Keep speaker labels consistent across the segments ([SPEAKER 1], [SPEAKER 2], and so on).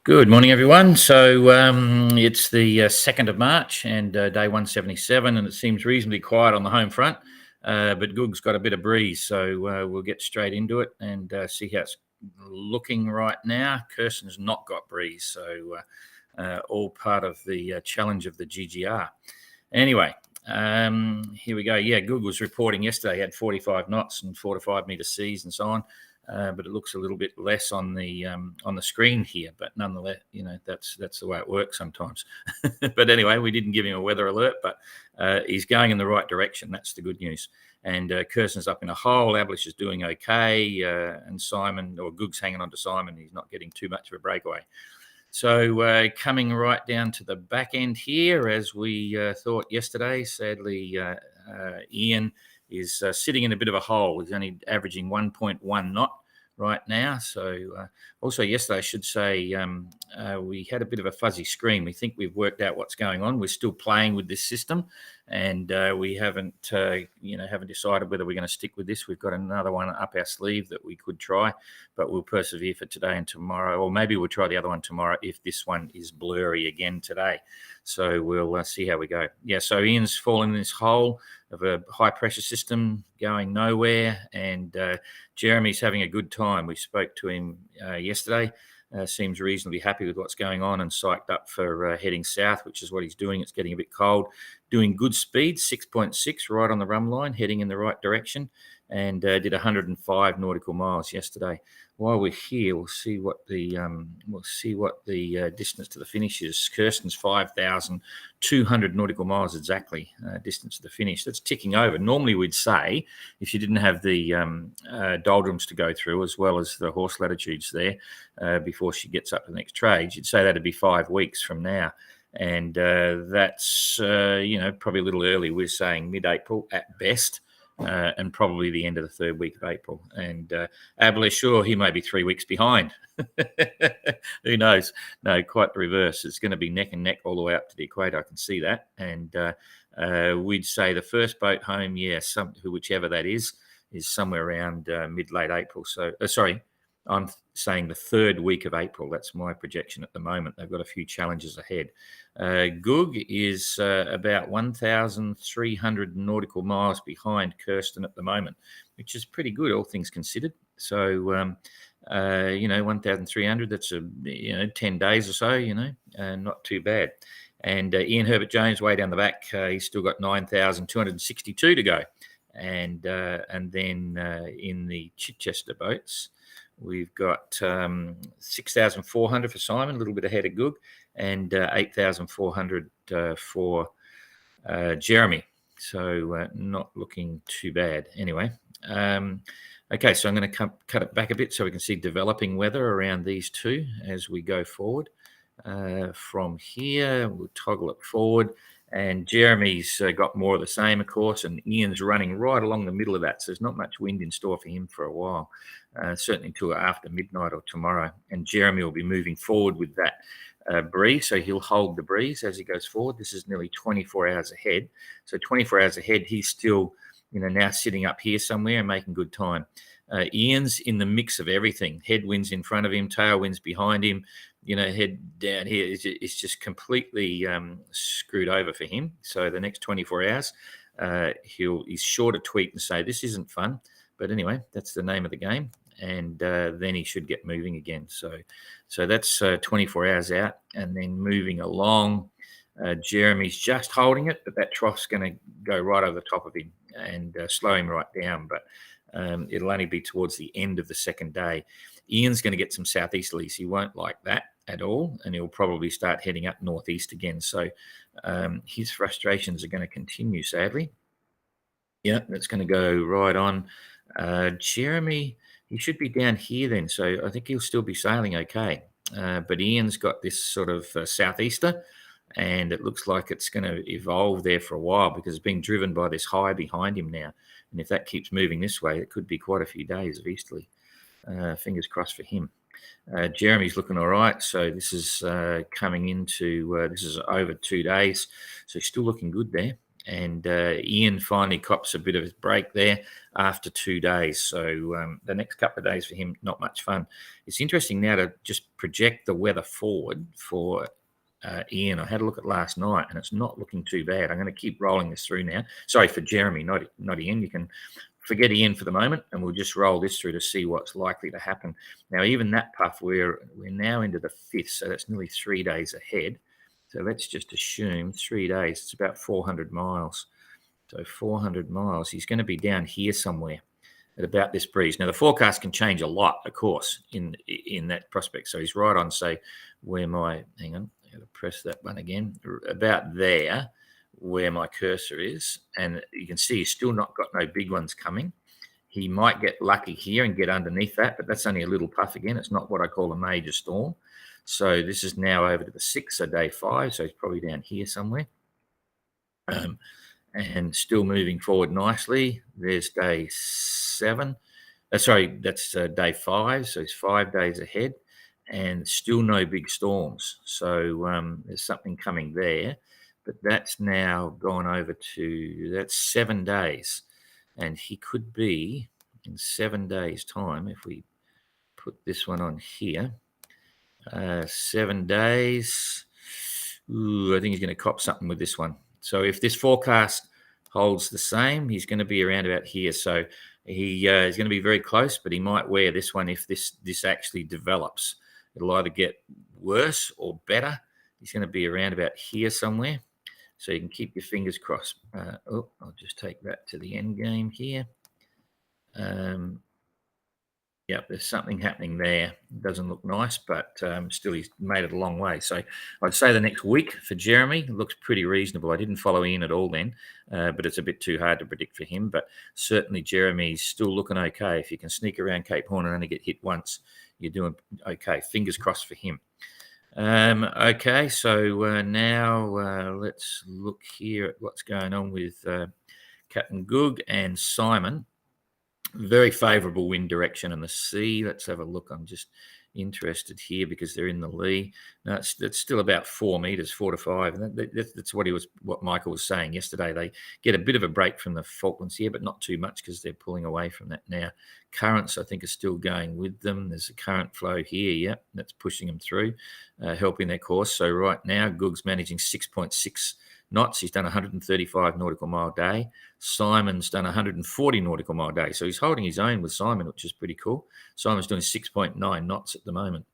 [SPEAKER 1] Good morning, everyone. So it's the 2nd of March and day 177, and it seems reasonably quiet on the home front. But Goog's got a bit of breeze, so we'll get straight into it and see how it's looking right now. Kirsten's not got breeze, so all part of the challenge of the GGR. Anyway, here we go. Yeah, Goog was reporting yesterday he had 45 knots and 4 to 5 meter seas and so on. But it looks a little bit less on the screen here. But nonetheless, that's the way it works sometimes. But anyway, we didn't give him a weather alert, but he's going in the right direction. That's the good news. And Kirsten's up in a hole. Abilash is doing okay, and Simon or Goog's hanging on to Simon. He's not getting too much of a breakaway. So coming right down to the back end here, as we thought yesterday, sadly, Ian is sitting in a bit of a hole. He's only averaging 1.1 knot right now. So also yesterday, I should say, we had a bit of a fuzzy screen. We think we've worked out what's going on. We're still playing with this system, and we haven't decided whether we're going to stick with this. We've got another one up our sleeve that we could try, but we'll persevere for today and tomorrow, or maybe we'll try the other one tomorrow if this one is blurry again today. So we'll see how we go. Yeah, so Ian's fallen in this hole of a high pressure system going nowhere, and Jeremy's having a good time. We spoke to him yesterday. Seems reasonably happy with what's going on and psyched up for heading south, which is what he's doing. It's getting a bit cold. Doing good speed, 6.6 right on the run line, heading in the right direction, and did 105 nautical miles yesterday. While we're here, we'll see what the distance to the finish is. Kirsten's 5,200 nautical miles exactly, distance to the finish. That's ticking over. Normally, we'd say if you didn't have the doldrums to go through, as well as the horse latitudes there, before she gets up to the next trade, you'd say that'd be 5 weeks from now. And that's probably a little early. We're saying mid-April at best. And probably the end of the third week of April. And Abilash, sure, he may be 3 weeks behind. Who knows? No, quite the reverse. It's going to be neck and neck all the way up to the equator. I can see that. And we'd say the first boat home, whichever that is somewhere around mid-late April. So, I'm saying the third week of April. That's my projection at the moment. They've got a few challenges ahead. Goog is about 1,300 nautical miles behind Kirsten at the moment, which is pretty good, all things considered. So, 1,300, that's 10 days or so, not too bad. And Ian Herbert Jones, way down the back, he's still got 9,262 to go. And then in the Chichester boats, we've got 6,400 for Simon, a little bit ahead of Goog, and 8,400 for Jeremy. So not looking too bad. Anyway, okay, so I'm going to cut it back a bit so we can see developing weather around these two as we go forward. From here, we'll toggle it forward. And Jeremy's got more of the same, of course, and Ian's running right along the middle of that. So there's not much wind in store for him for a while, certainly until after midnight or tomorrow. And Jeremy will be moving forward with that breeze. So he'll hold the breeze as he goes forward. This is nearly 24 hours ahead. So 24 hours ahead, he's still, now sitting up here somewhere and making good time. Ian's in the mix of everything. Headwinds in front of him, tailwinds behind him, head down here. It's just completely screwed over for him. So the next 24 hours, he's sure to tweet and say, this isn't fun. But anyway, that's the name of the game. And then he should get moving again. So that's 24 hours out and then moving along. Jeremy's just holding it, but that trough's going to go right over the top of him and slow him right down. But it'll only be towards the end of the second day. Ian's going to get some southeasterlies. He won't like that at all, and he'll probably start heading up northeast again. So his frustrations are going to continue, sadly. Yeah, that's going to go right on. Jeremy, he should be down here then, so I think he'll still be sailing okay. But Ian's got this sort of southeaster, and it looks like it's going to evolve there for a while because it's being driven by this high behind him now. And if that keeps moving this way, it could be quite a few days of easterly. Fingers crossed for him. Jeremy's looking all right. So this is coming into, this is over 2 days. So he's still looking good there. And Ian finally cops a bit of his break there after 2 days. So the next couple of days for him, not much fun. It's interesting now to just project the weather forward for Ian. I had a look at last night, and it's not looking too bad. I'm going to keep rolling this through now. Sorry for Jeremy, not Ian. You can forget Ian for the moment, and we'll just roll this through to see what's likely to happen. Now, even that puff, we're now into the 5th, so that's nearly 3 days ahead. So let's just assume 3 days. It's about 400 miles. So 400 miles. He's going to be down here somewhere at about this breeze. Now, the forecast can change a lot, of course, in that prospect. So he's right on, say, where my, hang on, I'm going to press that button again, about there, where my cursor is. And you can see he's still not got no big ones coming. He might get lucky here and get underneath that, but that's only a little puff again. It's not what I call a major storm. So this is now over to the 6th, so day 5. So he's probably down here somewhere. And still moving forward nicely. There's day 7. Sorry, that's day 5. So he's 5 days ahead and still no big storms. So there's something coming there. But that's now gone over to, that's 7 days. And he could be in 7 days' time, if we put this one on here, 7 days. Ooh, I think he's going to cop something with this one. So if this forecast holds the same, he's going to be around about here. So he is going to be very close, but he might wear this one if this actually develops. It'll either get worse or better. He's going to be around about here somewhere. So you can keep your fingers crossed. I'll just take that to the end game here. Yep, there's something happening there. It doesn't look nice, but still he's made it a long way. So I'd say the next week for Jeremy looks pretty reasonable. I didn't follow Ian at all then, but it's a bit too hard to predict for him. But certainly Jeremy's still looking okay. If you can sneak around Cape Horn and only get hit once, you're doing okay. Fingers crossed for him. Okay, so now let's look here at what's going on with Captain Goog and Simon. Very favourable wind direction in the sea. Let's have a look. I'm just interested here because they're in the lee. No, it's still about 4 meters, 4 to 5. And that's what Michael was saying yesterday. They get a bit of a break from the Falklands here, but not too much because they're pulling away from that now. Currents, I think, are still going with them. There's a current flow here, yeah, that's pushing them through, helping their course. So right now, Goog's managing 6.6 knots. He's done 135 nautical mile day. Simon's done 140 nautical mile day. So he's holding his own with Simon, which is pretty cool. Simon's doing 6.9 knots at the moment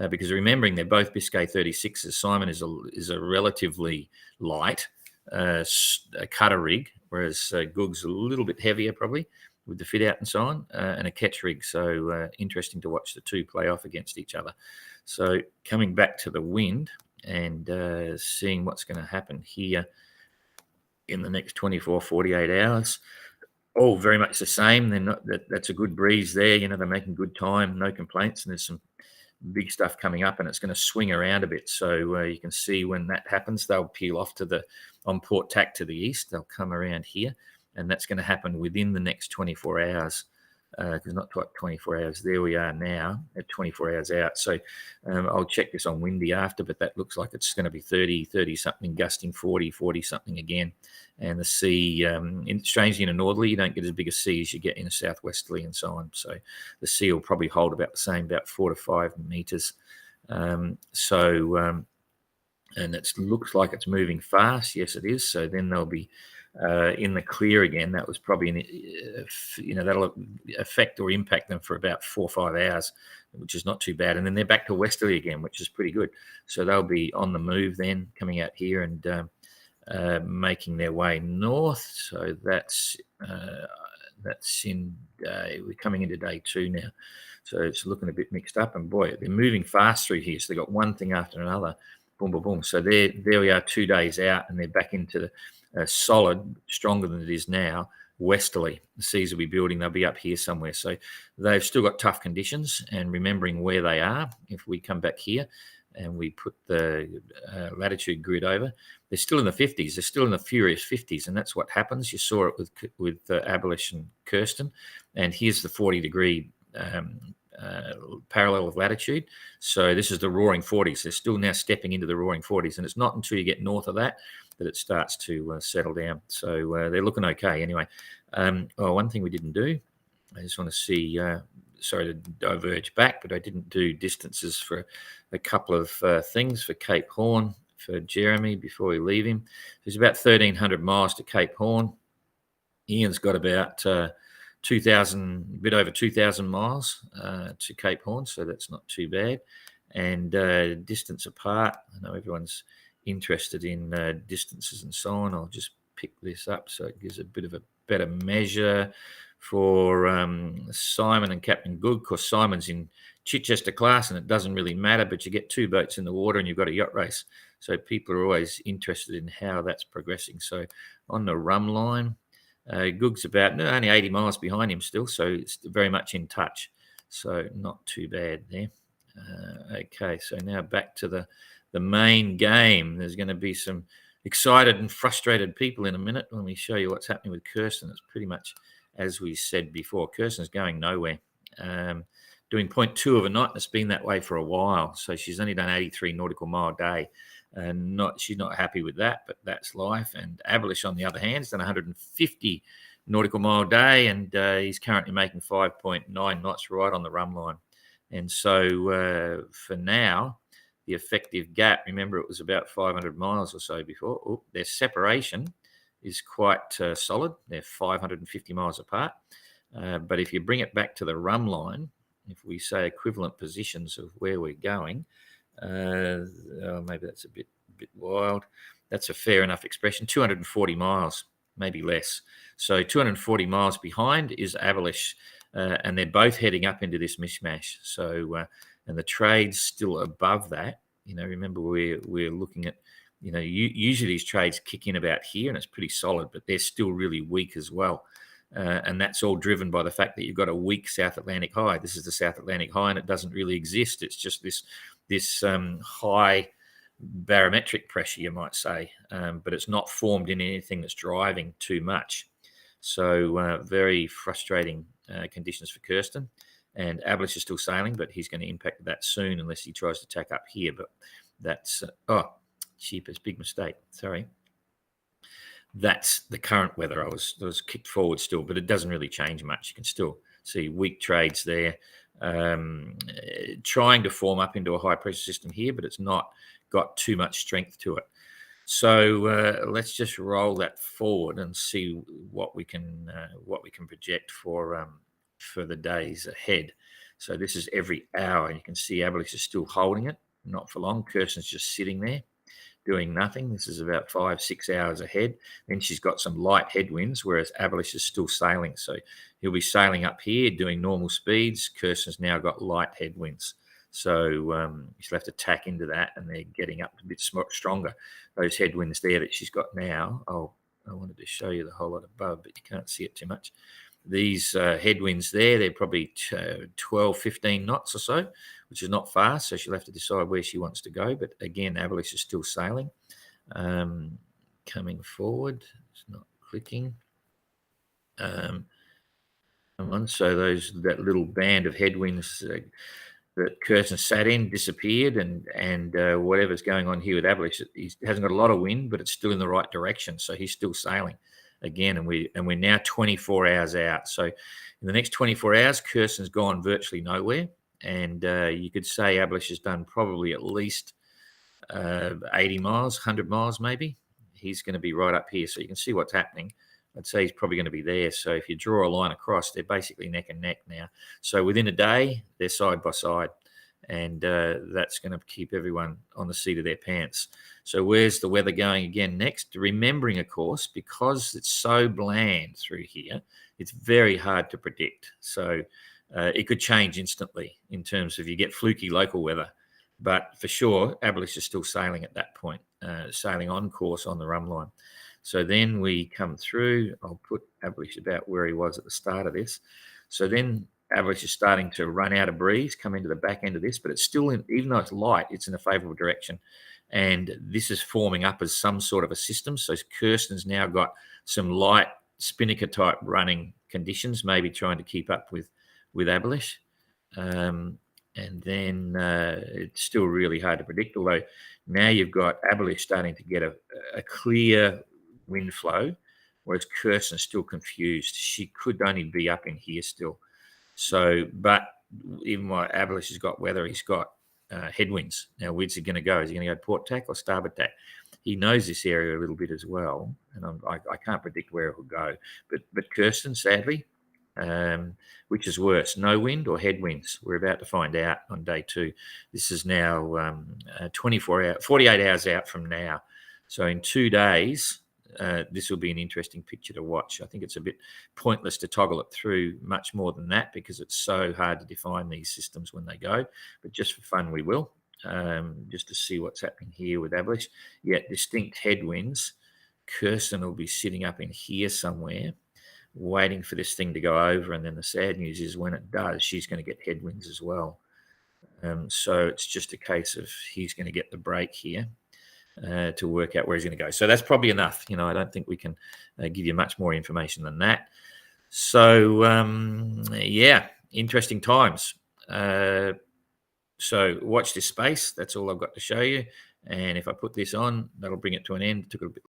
[SPEAKER 1] because remembering they're both Biscay 36s. Simon is a relatively light cutter rig, whereas Goog's a little bit heavier probably with the fit out and so on, and a catch rig. So interesting to watch the two play off against each other. So coming back to the wind, and seeing what's going to happen here in the next 24, 48 hours. All very much the same. They're not, that's a good breeze there. You know, they're making good time, no complaints, and there's some big stuff coming up, and it's going to swing around a bit. So you can see when that happens, they'll peel off on port tack to the east. They'll come around here, and that's going to happen within the next 24 hours. Because not quite 24 hours. There we are now at 24 hours out. So I'll check this on windy after, but that looks like it's going to be 30 something, gusting 40 something again. And the sea, strangely in a northerly, you don't get as big a sea as you get in a southwesterly and so on. So the sea will probably hold about the same, about 4 to 5 meters. And it looks like it's moving fast. Yes, it is. So then they'll be in the clear again. That was probably, that'll affect or impact them for about 4 or 5 hours, which is not too bad. And then they're back to westerly again, which is pretty good. So they'll be on the move then, coming out here and making their way north. So that's in we're coming into day 2 now. So it's looking a bit mixed up. And boy, they're moving fast through here. So they've got one thing after another. Boom, boom, boom. So there we are, 2 days out, and they're back into the solid, stronger than it is now, westerly. The seas will be building. They'll be up here somewhere. So they've still got tough conditions. And remembering where they are, if we come back here and we put the latitude grid over, they're still in the 50s. They're still in the furious 50s. And that's what happens. You saw it with Abilash and Kirsten. And here's the 40-degree parallel of latitude. So this is the roaring 40s. They're still now stepping into the roaring 40s. And it's not until you get north of that that it starts to settle down. So they're looking okay anyway. One thing we didn't do, I just want to see, sorry to diverge back, but I didn't do distances for a couple of things for Cape Horn for Jeremy before we leave him. There's about 1,300 miles to Cape Horn. Ian's got about 2,000, a bit over 2,000 miles to Cape Horn, so that's not too bad. And distance apart, I know everyone's interested in distances and so on. I'll just pick this up so it gives a bit of a better measure for Simon and Captain Good. Of course, Simon's in Chichester class and it doesn't really matter, but you get 2 boats in the water and you've got a yacht race. So people are always interested in how that's progressing. So on the rum line, Goog's about only 80 miles behind him still, so it's very much in touch. So not too bad there. Okay, so now back to the main game. There's going to be some excited and frustrated people in a minute when we show you what's happening with Kirsten. It's pretty much as we said before. Kirsten's going nowhere. Doing 0.2 of a knot, and it's been that way for a while. So she's only done 83 nautical mile a day. She's not happy with that, but that's life. And Abilash, on the other hand, has done 150 nautical mile a day, and he's currently making 5.9 knots right on the rum line. And so for now, the effective gap, remember it was about 500 miles or so before, their separation is quite solid. They're 550 miles apart. But if you bring it back to the rum line, if we say equivalent positions of where we're going, maybe that's a bit wild. That's a fair enough expression. 240 miles, maybe less. So 240 miles behind is Abilash, and they're both heading up into this mishmash. So, and the trade's still above that. Remember we're looking at, usually these trades kick in about here and it's pretty solid, but they're still really weak as well. And that's all driven by the fact that you've got a weak South Atlantic high. This is the South Atlantic high, and it doesn't really exist. It's just this high barometric pressure, you might say, but it's not formed in anything that's driving too much. So very frustrating conditions for Kirsten. And Abilash is still sailing, but he's going to impact that soon unless he tries to tack up here. But that's, cheapest, big mistake. Sorry. That's the current weather. I was kicked forward still, but it doesn't really change much. You can still see weak trades there, trying to form up into a high pressure system here, but it's not got too much strength to it. So let's just roll that forward and see what we can project for the days ahead. So this is every hour, and you can see Abilash is still holding it, not for long. Kirsten's just sitting there, doing nothing. This is about 5-6 hours ahead. Then she's got some light headwinds, whereas Abilash is still sailing. So he'll be sailing up here, doing normal speeds. Kirsten's now got light headwinds. So she'll have to tack into that, and they're getting up a bit stronger. Those headwinds there that she's got now, I wanted to show you the whole lot above, but you can't see it too much. These headwinds there, they're probably 12, 15 knots or so, which is not fast. So she'll have to decide where she wants to go. But again, Abilash is still sailing. Coming forward, it's not clicking. Come on. So that little band of headwinds that Kirsten sat in disappeared, and whatever's going on here with Abilash, he hasn't got a lot of wind, but it's still in the right direction. So he's still sailing. Again, and we're now 24 hours out. So in the next 24 hours, Kirsten's gone virtually nowhere, and you could say Abilash has done probably at least 80 miles, 100 miles maybe. He's going to be right up here, so you can see what's happening. I'd say he's probably going to be there. So if you draw a line across, they're basically neck and neck now. So within a day, they're side by side. And that's going to keep everyone on the seat of their pants. So where's the weather going again next? Remembering, of course, because it's so bland through here, it's very hard to predict. So it could change instantly in terms of you get fluky local weather. But for sure, Abilash is still sailing at that point, sailing on course on the rum line. So then we come through. I'll put Abilash about where he was at the start of this. So then Abilash is starting to run out of breeze, come into the back end of this, but it's still, even though it's light, it's in a favourable direction. And this is forming up as some sort of a system. So Kirsten's now got some light spinnaker type running conditions, maybe trying to keep up with Abilash. And then it's still really hard to predict, although now you've got Abilash starting to get a clear wind flow, whereas Kirsten's still confused. She could only be up in here still. So, but even while Abilash has got weather, he's got headwinds. Now, where's he going to go? Is he going to go port tack or starboard tack? He knows this area a little bit as well, and I can't predict where it will go. But Kirsten, sadly, which is worse, no wind or headwinds? We're about to find out on day 2. This is now 48 hours out from now. So in 2 days, this will be an interesting picture to watch. I think it's a bit pointless to toggle it through much more than that because it's so hard to define these systems when they go. But just for fun, we will, just to see what's happening here with Abilash. Yet distinct headwinds. Kirsten will be sitting up in here somewhere, waiting for this thing to go over. And then the sad news is when it does, she's going to get headwinds as well. So it's just a case of he's going to get the break here. To work out where he's going to go. So that's probably enough. I don't think we can give you much more information than that. So, yeah, interesting times. So watch this space. That's all I've got to show you. And if I put this on, that'll bring it to an end. It took a bit